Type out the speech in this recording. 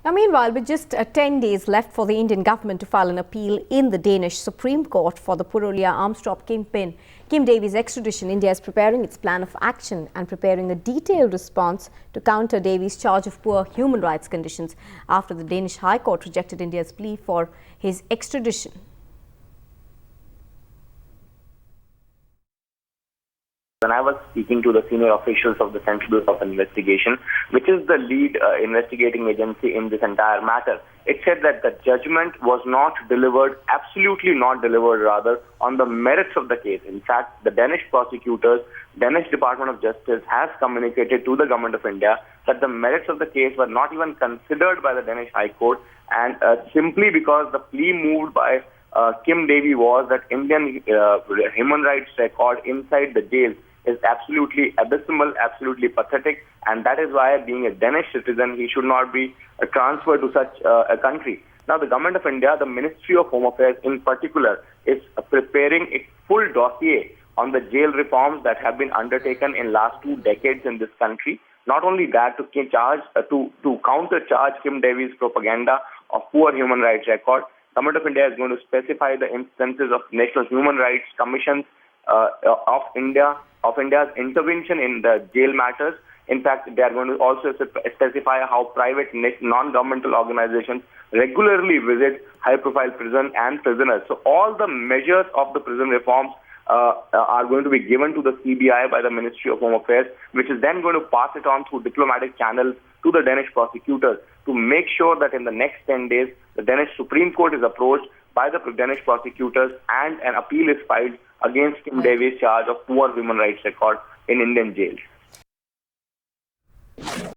Now, meanwhile, with just 10 days left for the Indian government to file an appeal in the Danish Supreme Court for the Purulia arms drop kingpin Kim Davies' extradition, India is preparing its plan of action and preparing a detailed response to counter Davies' charge of poor human rights conditions after the Danish High Court rejected India's plea for his extradition. When I was speaking to the senior officials of the Central Bureau of Investigation, which is the lead investigating agency in this entire matter, it said that the judgment was not delivered, absolutely not delivered rather, on the merits of the case. In fact, the Danish prosecutors, Danish Department of Justice has communicated to the Government of India that the merits of the case were not even considered by the Danish High Court, and simply because the plea moved by Kim Davies was that Indian human rights record inside the jail is absolutely abysmal, absolutely pathetic, and that is why, being a Danish citizen, he should not be transferred to such a country. Now, the Government of India, the Ministry of Home Affairs in particular, is preparing a full dossier on the jail reforms that have been undertaken in last 2 decades in this country. Not only that, to counter-charge Kim Davies' propaganda of poor human rights record, Government of India is going to specify the instances of National Human Rights Commissions of India's intervention in the jail matters. In fact, they are going to also specify how private non-governmental organizations regularly visit high-profile prison and prisoners. So all the measures of the prison reforms are going to be given to the CBI by the Ministry of Home Affairs, which is then going to pass it on through diplomatic channels to the Danish prosecutors to make sure that in the next 10 days, the Danish Supreme Court is approached by the Danish prosecutors and an appeal is filed against Kim Davies' charge of poor human rights record in Indian jails.